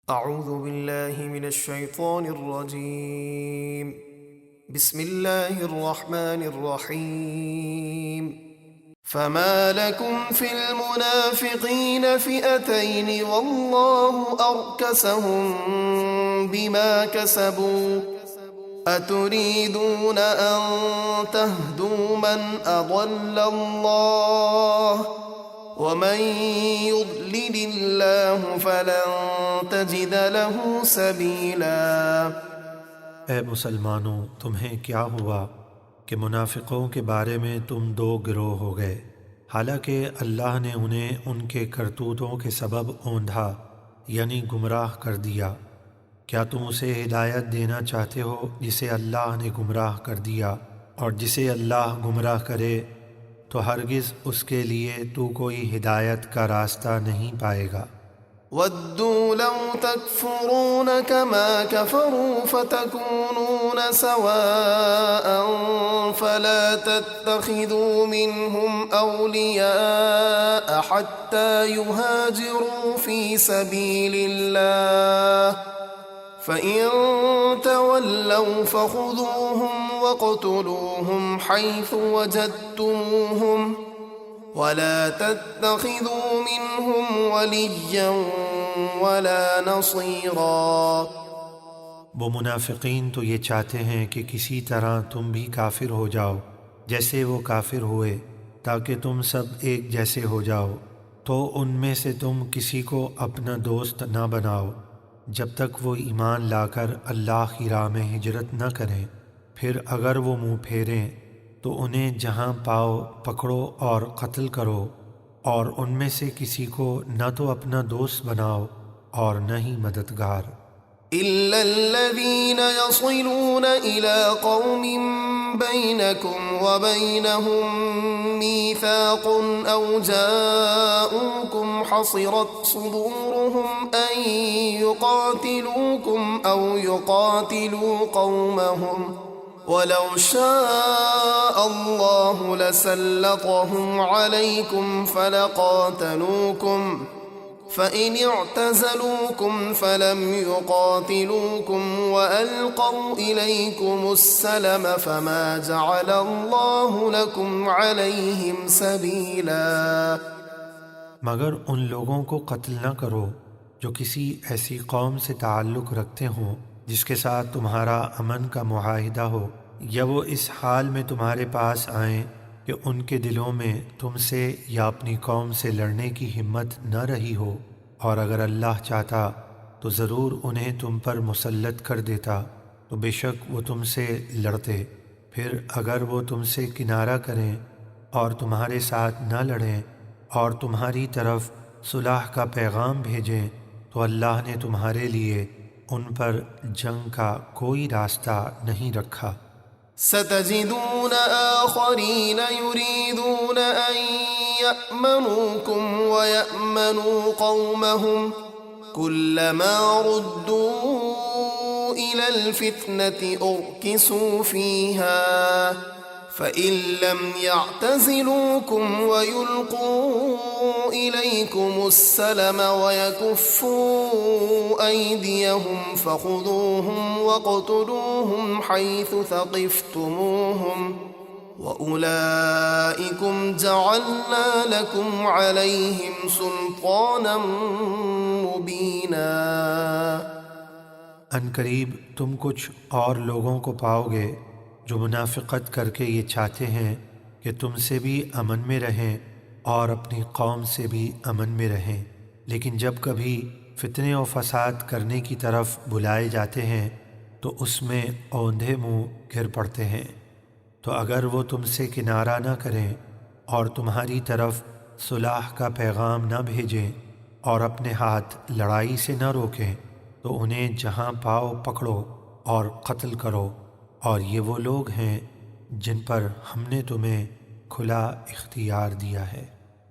اعوذ باللہ من الشیطان الرجیم بسم اللہ الرحمن الرحیم فما لكم في المنافقين فئتين والله أركسهم بما كسبوا أتريدون أن تهدوا من أضل الله ومن يضلل الله فلن تجد له سبيلا۔ اے مسلمانوں، تمہیں کیا ہوا کہ منافقوں کے بارے میں تم دو گروہ ہو گئے، حالانکہ اللہ نے انہیں ان کے کرتوتوں کے سبب اوندھا یعنی گمراہ کر دیا۔ کیا تم اسے ہدایت دینا چاہتے ہو جسے اللہ نے گمراہ کر دیا؟ اور جسے اللہ گمراہ کرے تو ہرگز اس کے لیے تو کوئی ہدایت کا راستہ نہیں پائے گا۔ وَدُّوا لَوْ تَكْفُرُونَ كَمَا كَفَرُوا فَتَكُونُونَ سَوَاءً فَلَا تَتَّخِذُوا مِنْهُمْ أَوْلِيَاءَ حَتَّى يُهَاجِرُوا فِي سَبِيلِ اللَّهِ فَإِن تَوَلَّوْا فَخُذُوهُمْ وَاقْتُلُوهُمْ حَيْثُ وَجَدتُّمُوهُمْ وَلَا تَتَّخِذُوا مِنْهُمْ وَلِيًّا وَلَا نَصِيرًا۔ وہ منافقین تو یہ چاہتے ہیں کہ کسی طرح تم بھی کافر ہو جاؤ جیسے وہ کافر ہوئے، تاکہ تم سب ایک جیسے ہو جاؤ، تو ان میں سے تم کسی کو اپنا دوست نہ بناؤ جب تک وہ ایمان لا کر اللہ کی راہ میں ہجرت نہ کریں۔ پھر اگر وہ منہ پھیریں تو انہیں جہاں پاؤ پکڑو اور قتل کرو، اور ان میں سے کسی کو نہ تو اپنا دوست بناؤ اور نہ ہی مددگار۔ إِلَّا الَّذِينَ يَصِلُونَ إِلَىٰ قَوْمٍ بَيْنَكُمْ وَبَيْنَهُم مِّيثَاقٌ أَوْ جَاءُوكُمْ حَصِرَتْ صُدُورُهُمْ أَن يُقَاتِلُوكُمْ أَوْ يُقَاتِلُوا قَوْمَهُمْ وَلَوْ شَاءَ اللَّهُ لَسَلَّطَهُمْ عَلَيْكُمْ فَلَقَاتَلُوكُمْ فَإِنِ اعْتَزَلُوكُمْ فَلَمْ يُقَاتِلُوكُمْ وَأَلْقَوْا إِلَيْكُمُ السَّلَمَ فَمَا جَعَلَ اللَّهُ لَكُمْ عَلَيْهِمْ سَبِيلًا۔ مگر ان لوگوں کو قتل نہ کرو جو کسی ایسی قوم سے تعلق رکھتے ہوں جس کے ساتھ تمہارا امن کا معاہدہ ہو، یا وہ اس حال میں تمہارے پاس آئیں کہ ان کے دلوں میں تم سے یا اپنی قوم سے لڑنے کی ہمت نہ رہی ہو، اور اگر اللہ چاہتا تو ضرور انہیں تم پر مسلط کر دیتا، تو بے شک وہ تم سے لڑتے۔ پھر اگر وہ تم سے کنارہ کریں اور تمہارے ساتھ نہ لڑیں اور تمہاری طرف صلح کا پیغام بھیجیں تو اللہ نے تمہارے لیے ان پر جنگ کا کوئی راستہ نہیں رکھا۔ ستجدون آخرین یریدون ان یأمنوکم ویأمنوا قومهم كلما ردوا إلى الفتنة أركسوا فيها فإن لم يعتزلوكم ويلقوا إليكم السلم ويكفوا أيديهم فخذوهم واقتلوهم حيث ثقفتموهم وأولئكم جعلنا لكم عليهم سلطانا مبينا۔ ان قریب تم کچھ اور لوگوں کو پاؤ گے جو منافقت کر کے یہ چاہتے ہیں کہ تم سے بھی امن میں رہیں اور اپنی قوم سے بھی امن میں رہیں، لیکن جب کبھی فتنے و فساد کرنے کی طرف بلائے جاتے ہیں تو اس میں اوندھے منہ گر پڑتے ہیں۔ تو اگر وہ تم سے کنارہ نہ کریں اور تمہاری طرف صلح کا پیغام نہ بھیجیں اور اپنے ہاتھ لڑائی سے نہ روکیں تو انہیں جہاں پاؤ پکڑو اور قتل کرو، اور یہ وہ لوگ ہیں جن پر ہم نے تمہیں کھلا اختیار دیا ہے۔